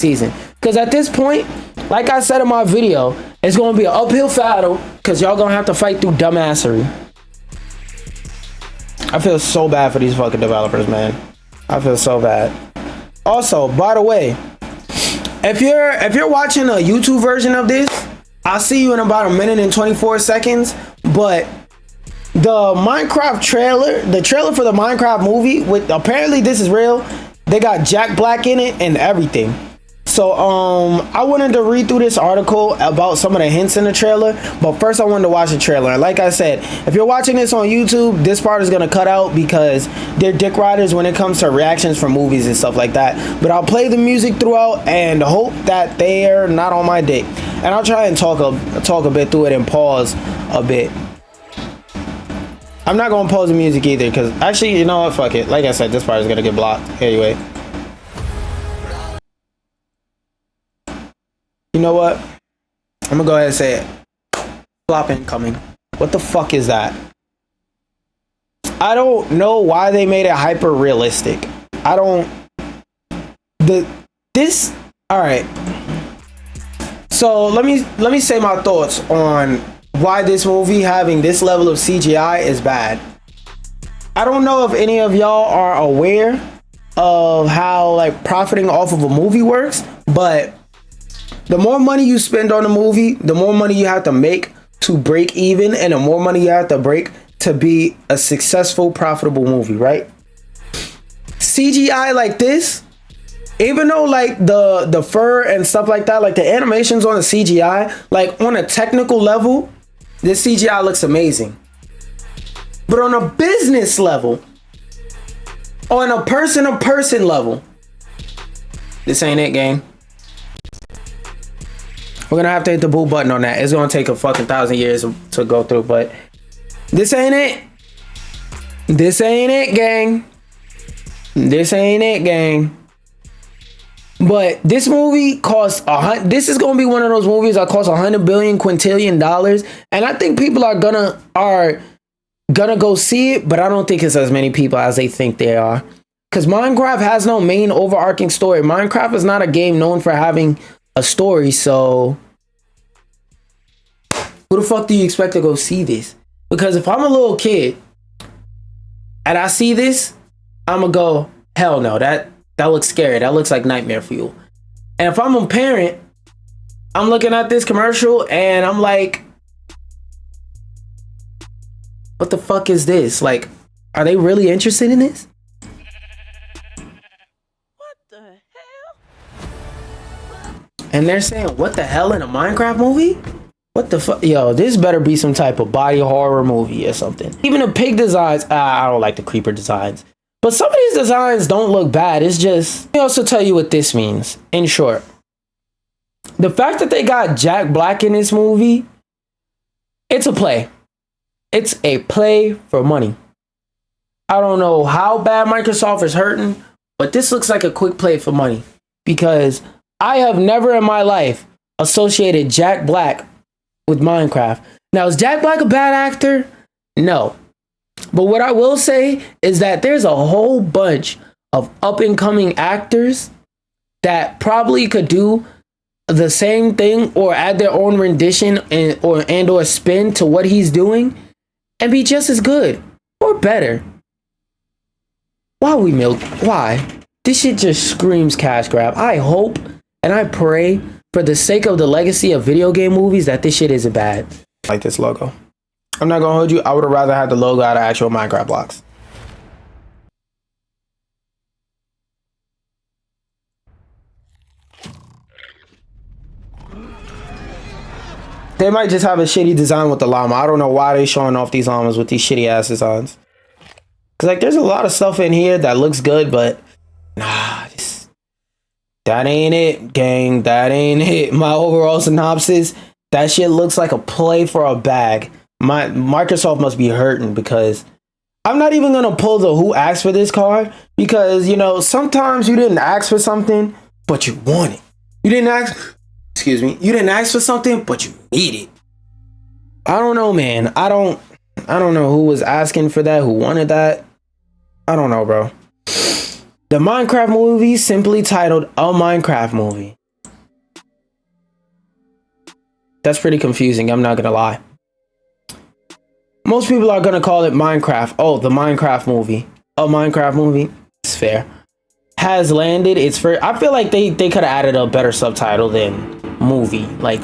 season. Because at this point, like I said in my video, it's going to be an uphill battle because y'all going to have to fight through dumbassery. I feel so bad for these fucking developers, man. I feel so bad. Also, by the way, if you're watching a YouTube version of this, I'll see you in about 1 minute and 24 seconds. But the Minecraft trailer, the trailer for the Minecraft movie, with apparently this is real. They got Jack Black in it and everything. So I wanted to read through this article about some of the hints in the trailer, but first I wanted to watch the trailer. And like I said, if you're watching this on YouTube, this part is gonna cut out because they're dick riders when it comes to reactions for movies and stuff like that. But I'll play the music throughout and hope that they're not on my dick. And I'll try and talk a bit through it and pause a bit. I'm not gonna pause the music either because actually, you know what? Fuck it. Like I said, this part is gonna get blocked anyway. You know what? I'm gonna go ahead and say it. Flop incoming. What the fuck is that? I don't know why they made it hyper realistic. I don't. All right. So let me say my thoughts on why this movie having this level of CGI is bad. I don't know if any of y'all are aware of how like profiting off of a movie works, but the more money you spend on a movie, the more money you have to make to break even, and the more money you have to break to be a successful, profitable movie, right? CGI like this, even though like the fur and stuff like that, like the animations on the CGI, like on a technical level, this CGI looks amazing. But on a business level, on a person-to-person level, this ain't it, gang. We're gonna have to hit the boot button on that. It's gonna take a fucking 1,000 years to go through, but this ain't it. This ain't it, gang. This ain't it, gang. But this movie costs this is gonna be one of those movies that costs $100 billion quintillion dollars, and I think people are gonna go see it, but I don't think it's as many people as they think they are. Because Minecraft has no main overarching story. Minecraft is not a game known for having a story, so who the fuck do you expect to go see this? Because if I'm a little kid and I see this, I'm gonna go, hell no, that looks scary. That looks like nightmare fuel. And if I'm a parent, I'm looking at this commercial and I'm like, what the fuck is this? Like, are they really interested in this? What the hell? And they're saying, what the hell, in a Minecraft movie? What the fuck? Yo, this better be some type of body horror movie or something. Even the pig designs, I don't like the creeper designs. But some of these designs don't look bad. It's just, let me also tell you what this means. In short, the fact that they got Jack Black in this movie, it's a play. It's a play for money. I don't know how bad Microsoft is hurting, but this looks like a quick play for money. Because I have never in my life associated Jack Black with Minecraft. Now, is Jack Black a bad actor? No. But what I will say is that there's a whole bunch of up-and-coming actors that probably could do the same thing or add their own rendition or spin to what he's doing and be just as good or better. Why? This shit just screams cash grab. I hope and I pray for the sake of the legacy of video game movies that this shit isn't bad. Like this logo. I'm not gonna hold you. I would have rather had the logo out of actual Minecraft blocks. They might just have a shitty design with the llama. I don't know why they showing off these llamas with these shitty ass designs. Cause like there's a lot of stuff in here that looks good, but nah, that ain't it, gang. That ain't it. My overall synopsis, that shit looks like a play for a bag. Microsoft must be hurting because I'm not even gonna pull the who asked for this card because, you know, sometimes you didn't ask for something, but you want it. You didn't ask for something, but you need it. I don't know, man. I don't know who was asking for that, who wanted that. I don't know, bro. The Minecraft movie, simply titled A Minecraft Movie. That's pretty confusing, I'm not gonna lie. Most people are gonna call it Minecraft. Oh, the Minecraft movie. A Minecraft movie. It's fair. Has landed its first. I feel like they could have added a better subtitle than movie. Like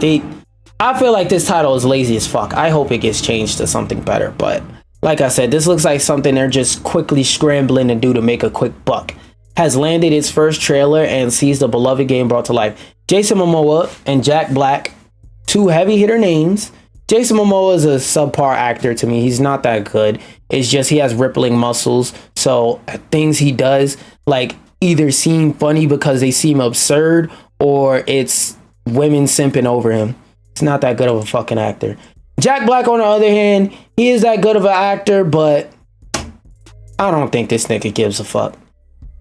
I feel like this title is lazy as fuck. I hope it gets changed to something better. But like I said, this looks like something they're just quickly scrambling to do to make a quick buck. Has landed its first trailer and sees the beloved game brought to life. Jason Momoa and Jack Black, two heavy hitter names. Jason Momoa is a subpar actor to me. He's not that good. It's just he has rippling muscles. So things he does like either seem funny because they seem absurd or it's women simping over him. It's not that good of a fucking actor. Jack Black, on the other hand, he is that good of an actor, but I don't think this nigga gives a fuck.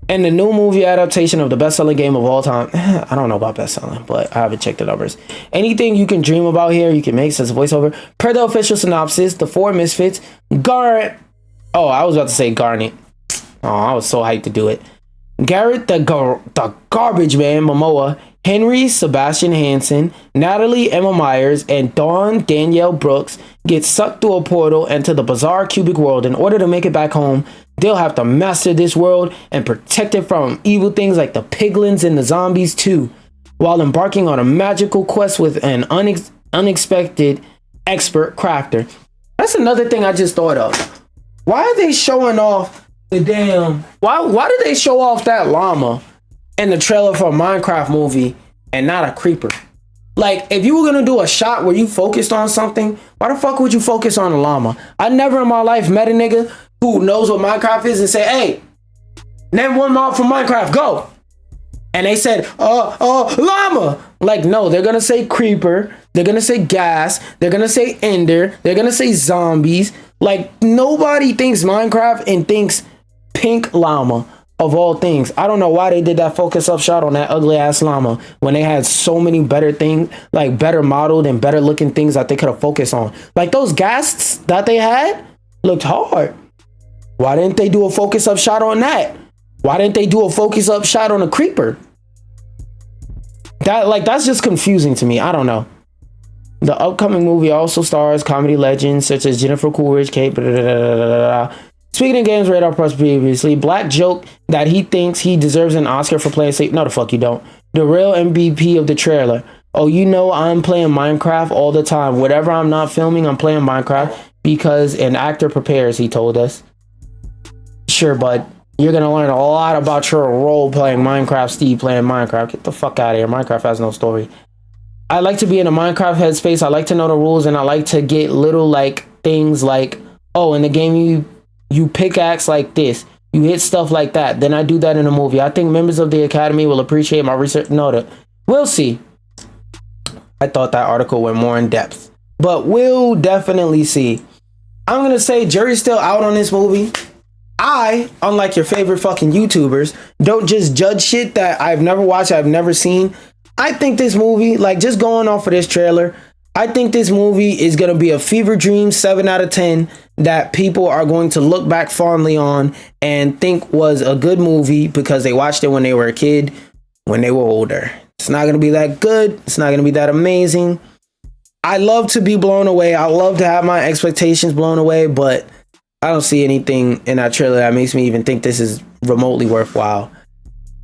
And the new movie adaptation of the best-selling game of all time. I don't know about best-selling, but I haven't checked the numbers. Anything you can dream about here, you can make, says voiceover. Per the official synopsis, the four misfits, Garrett. Oh, I was about to say Garnet. Oh, I was so hyped to do it. Garrett, the garbage man, Momoa, Henry Sebastian Hansen, Natalie Emma Myers, and Dawn Danielle Brooks get sucked through a portal into the bizarre cubic world. In order to make it back home, they'll have to master this world and protect it from evil things like the piglins and the zombies too, while embarking on a magical quest with an unexpected expert crafter. That's another thing I just thought of. Why are they showing off the damn... Why did they show off that llama in the trailer for a Minecraft movie and not a creeper? Like, if you were gonna do a shot where you focused on something, why the fuck would you focus on a llama? I never in my life met a nigga who knows what Minecraft is and say, hey, name one mob from Minecraft, go. And they said, llama. Like, no, they're gonna say creeper, they're gonna say gas, they're gonna say ender, they're gonna say zombies. Like, nobody thinks Minecraft and thinks pink llama of all things. I don't know why they did that focus up shot on that ugly ass llama when they had so many better things, like better modeled and better looking things that they could have focused on. Like those ghasts that they had looked hard. Why didn't they do a focus up shot on that? Why didn't they do a focus up shot on a creeper? That's just confusing to me. I don't know. The upcoming movie also stars comedy legends such as Jennifer Coolidge, Kate. Speaking of games radar plus previously, Black joked that he thinks he deserves an Oscar for playing safe. No, the fuck you don't. The real MVP of the trailer. Oh, you know I'm playing Minecraft all the time. Whatever I'm not filming, I'm playing Minecraft because an actor prepares, he told us. Sure, bud. You're going to learn a lot about your role playing Minecraft, Steve playing Minecraft. Get the fuck out of here. Minecraft has no story. I like to be in a Minecraft headspace. I like to know the rules and I like to get little like things like, oh, in the game you pickaxe like this. You hit stuff like that. Then I do that in a movie. I think members of the Academy will appreciate my research. No, we'll see. I thought that article went more in depth. But we'll definitely see. I'm going to say jury's still out on this movie. I, unlike your favorite fucking YouTubers, don't just judge shit that I've never watched, I've never seen. I think this movie, like just going off of this trailer, I think this movie is going to be a fever dream 7 out of 10 that people are going to look back fondly on and think was a good movie because they watched it when they were a kid, when they were older. It's not going to be that good. It's not going to be that amazing. I love to be blown away. I love to have my expectations blown away, but I don't see anything in that trailer that makes me even think this is remotely worthwhile.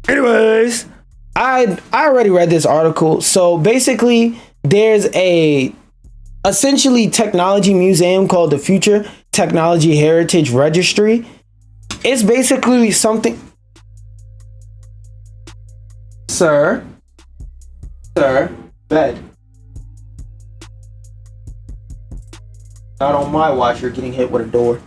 Anyways, I already read this article. So basically, there's a essentially technology museum called the Future Technology Heritage Registry. It's basically something... Sir, bed. Not on my watch, you're getting hit with a door.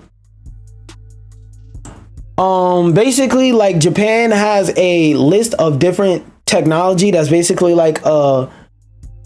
Basically, like Japan has a list of different technology that's basically like I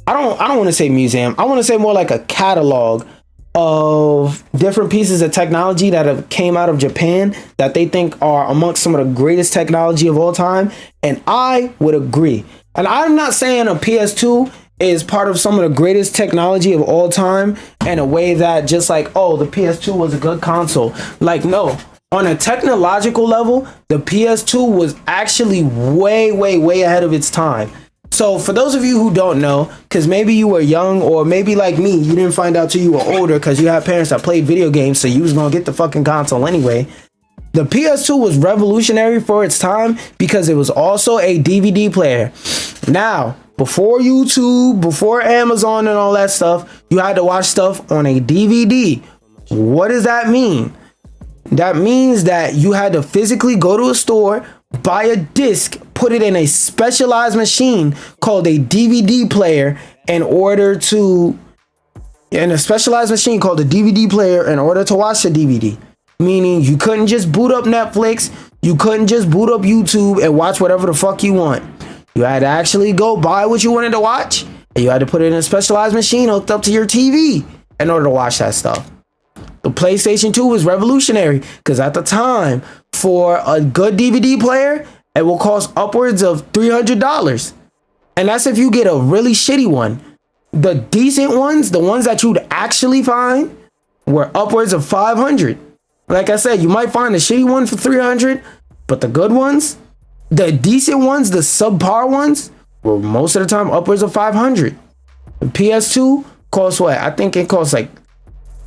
don't want to say museum. I want to say more like a catalog of different pieces of technology that have came out of Japan that they think are amongst some of the greatest technology of all time. And I would agree. And I'm not saying a PS2 is part of some of the greatest technology of all time in a way that just like, oh, the PS2 was a good console. Like, no. on a technological level, the PS2 was actually way ahead of its time. So for those of you who don't know, because maybe you were young, or maybe like me, you didn't find out till you were older because you had parents that played video games, so you was gonna get the fucking console anyway. The PS2 was revolutionary for its time because it was also a DVD player. Now, before YouTube, before Amazon and all that stuff, you had to watch stuff on a DVD. What does that mean? That means that you had to physically go to a store, buy a disc, put it in a specialized machine called a DVD player in order to watch the DVD. Meaning you couldn't just boot up Netflix, you couldn't just boot up YouTube and watch whatever the fuck you want. You had to actually go buy what you wanted to watch, and you had to put it in a specialized machine hooked up to your TV in order to watch that stuff. The PlayStation 2 was revolutionary because at the time, for a good DVD player, it will cost upwards of $300. And that's if you get a really shitty one. The decent ones, the ones that you'd actually find, were upwards of $500. Like I said, you might find a shitty one for $300, but the good ones, the decent ones, the subpar ones, were most of the time upwards of $500. The PS2 costs what? I think it costs like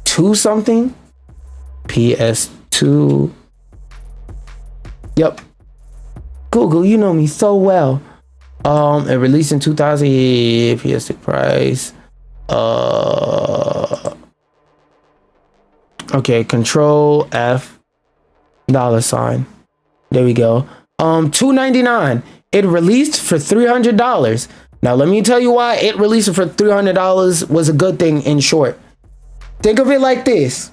$2 something. PS2. Yep. Google, you know me so well. It released in 2000. PS2 price. Okay, Control F $. There we go. $2.99. It released for $300. Now let me tell you why it released for $300 was a good thing. In short, think of it like this: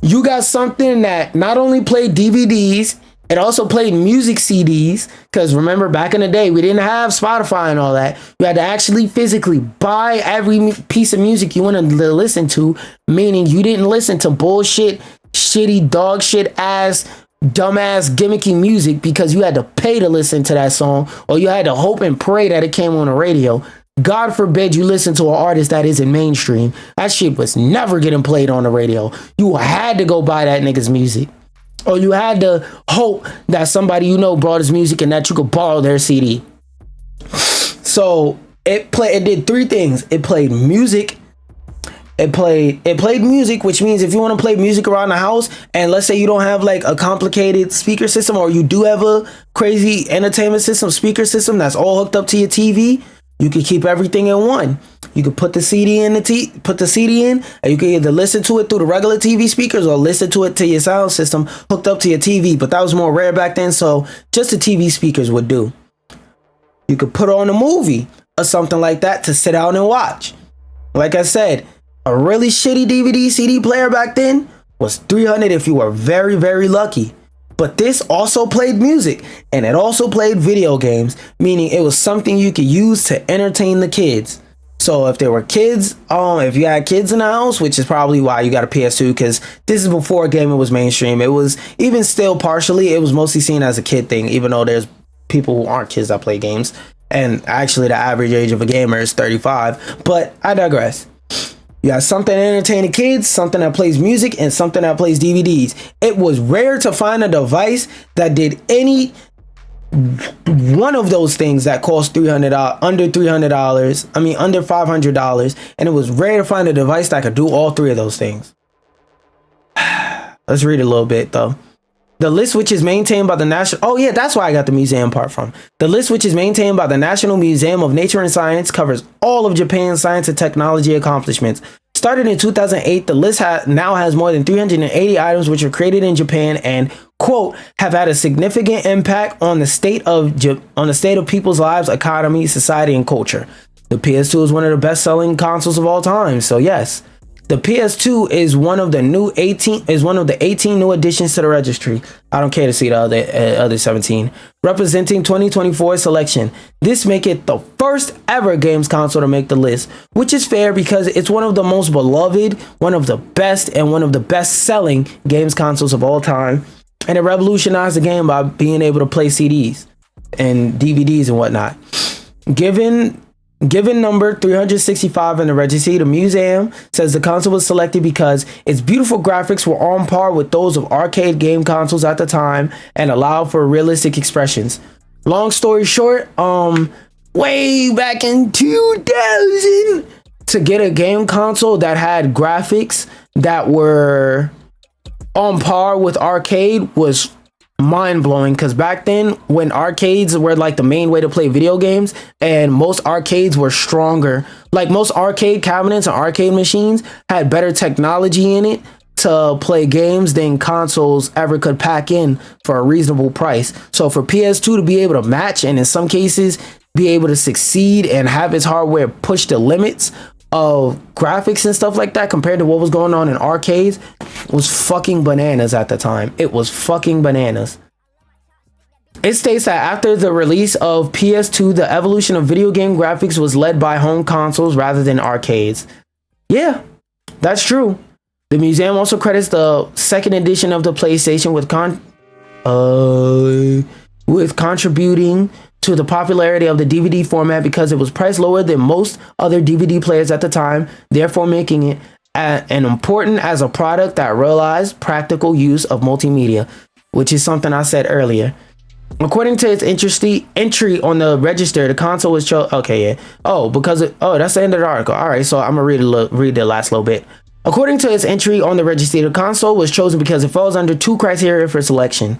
you got something that not only played DVDs, it also played music CDs. Because remember, back in the day, we didn't have Spotify and all that. You had to actually physically buy every piece of music you wanted to listen to, meaning you didn't listen to bullshit, shitty, dog shit ass, dumbass, gimmicky music because you had to pay to listen to that song, or you had to hope and pray that it came on the radio. God forbid you listen to an artist that isn't mainstream. That shit was never getting played on the radio. You had to go buy that nigga's music. Or you had to hope that somebody you know brought his music and that you could borrow their CD. So it did three things. It played music. It played music, which means if you want to play music around the house, and let's say you don't have like a complicated speaker system, or you do have a crazy entertainment system, speaker system that's all hooked up to your TV, you can keep everything in one. You could put the CD in, and you can either listen to it through the regular TV speakers or listen to it to your sound system hooked up to your TV. But that was more rare back then, so just the TV speakers would do. You could put on a movie or something like that to sit down and watch. Like I said, a really shitty DVD CD player back then was $300 if you were very, very lucky. But this also played music, and it also played video games, meaning it was something you could use to entertain the kids. So if there were kids, if you had kids in the house, which is probably why you got a PS2, because this is before gaming was mainstream. It was even still partially, it was mostly seen as a kid thing, even though there's people who aren't kids that play games. And actually the average age of a gamer is 35, but I digress. You got something to entertain the kids, something that plays music, and something that plays DVDs. It was rare to find a device that did any one of those things that cost $300, under $300. I mean, under $500. And it was rare to find a device that could do all three of those things. Let's read a little bit though. The list, which is maintained by the National... Oh yeah, that's why I got the museum part from. The list, which is maintained by the National Museum of Nature and Science, covers all of Japan's science and technology accomplishments. Started in 2008, the list now has more than 380 items which were created in Japan and, quote, have had a significant impact on the state of people's lives, economy, society, and culture. The PS2 is one of the best-selling consoles of all time, so yes. The PS2 is one of the 18 new additions to the registry. I don't care to see the other 17. Representing 2024 selection. This make it the first ever games console to make the list, which is fair because it's one of the most beloved, one of the best, and one of the best-selling games consoles of all time. And it revolutionized the game by being able to play CDs and DVDs and whatnot. Given Given number 365 in the registry, the museum says the console was selected because its beautiful graphics were on par with those of arcade game consoles at the time and allowed for realistic expressions. Long story short, way back in 2000, to get a game console that had graphics that were on par with arcade was mind-blowing, because back then when arcades were like the main way to play video games and most arcades were stronger, like most arcade cabinets and arcade machines had better technology in it to play games than consoles ever could pack in for a reasonable price. So for PS2 to be able to match, and in some cases be able to succeed and have its hardware push the limits of graphics and stuff like that compared to what was going on in arcades, was fucking bananas at the time. It was fucking bananas. It states that after the release of PS2, the evolution of video game graphics was led by home consoles rather than arcades. Yeah, that's true. The museum also credits the second edition of the PlayStation with contributing to the popularity of the DVD format because it was priced lower than most other DVD players at the time, therefore making it an important as a product that realized practical use of multimedia, which is something I said earlier. According to its entry on the register, the console was chosen. Okay, yeah. That's the end of the article. All right, so I'm gonna read the last little bit. According to its entry on the registry, the console was chosen because it falls under two criteria for selection: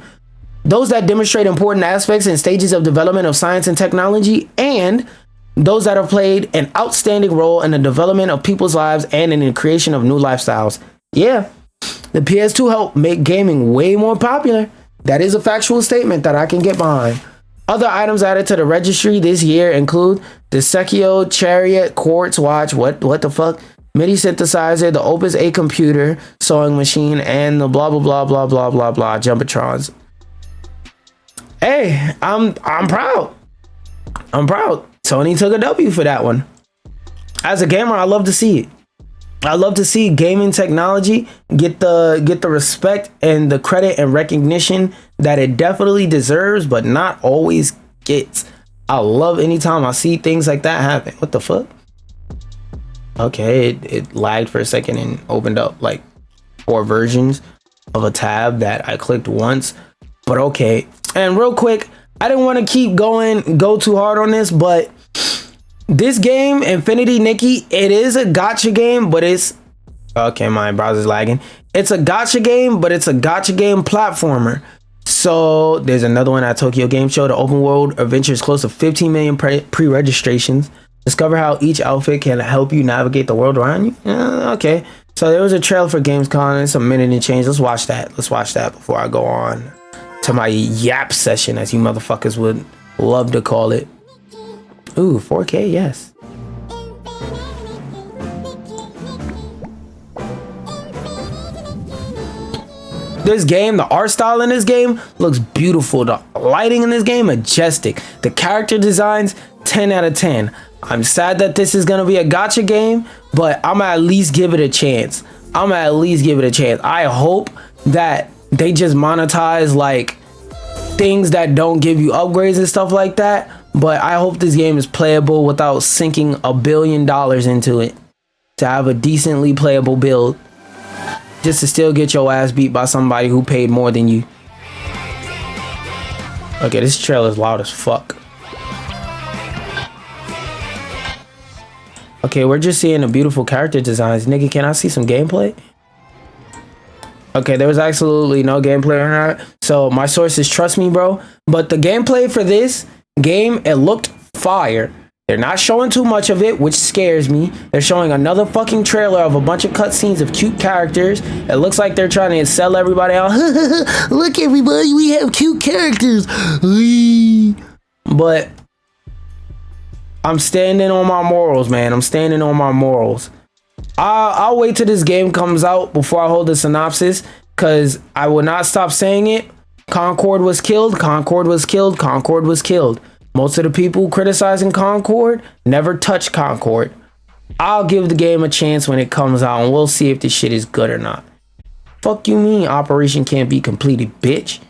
those that demonstrate important aspects and stages of development of science and technology, and those that have played an outstanding role in the development of people's lives and in the creation of new lifestyles. Yeah, the PS2 helped make gaming way more popular. That is a factual statement that I can get behind. Other items added to the registry this year include the Seikyo Chariot Quartz watch, what the fuck, MIDI synthesizer, the Opus 8 computer, sewing machine, and the blah blah blah blah blah blah blah Jumbotrons. Hey, I'm proud. I'm proud. Sony took a W for that one. As a gamer, I love to see it. I love to see gaming technology get the respect and the credit and recognition that it definitely deserves, but not always gets. I love anytime I see things like that happen. What the fuck? Okay, it lagged for a second and opened up like 4 versions of a tab that I clicked once, but okay. And real quick, I didn't want to go too hard on this, but this game, Infinity Nikki, it is a gacha game, but it's okay. My browser's lagging. It's a gacha game, but it's a gacha game platformer. So there's another one at Tokyo Game Show. The open world adventure is close to 15 million pre-registrations. Discover how each outfit can help you navigate the world around you. Okay, so there was a trailer for Gamescom. It's a minute and change. Let's watch that before I go on to my yap session, as you motherfuckers would love to call it. Ooh, 4K, yes. This game, the art style in this game looks beautiful. The lighting in this game, majestic. The character designs, 10 out of 10. I'm sad that this is gonna be a gacha game, but I'm gonna at least give it a chance. I hope that they just monetize like things that don't give you upgrades and stuff like that. But I hope this game is playable without sinking $1 billion into it to have a decently playable build, just to still get your ass beat by somebody who paid more than you. Okay, this trailer is loud as fuck. Okay, we're just seeing the beautiful character designs. Nigga, can I see some gameplay? Okay, there was absolutely no gameplay on that. So my sources trust me, bro. But the gameplay for this game, it looked fire. They're not showing too much of it, which scares me. They're showing another fucking trailer of a bunch of cutscenes of cute characters. It looks like they're trying to sell everybody out. Look, everybody, we have cute characters. But I'm standing on my morals, man. I'm standing on my morals. I'll wait till this game comes out before I hold a synopsis, because I will not stop saying it. Concord was killed. Concord was killed. Concord was killed. Most of the people criticizing Concord never touched Concord. I'll give the game a chance when it comes out, and we'll see if this shit is good or not. Fuck you mean Operation can't be completed, bitch?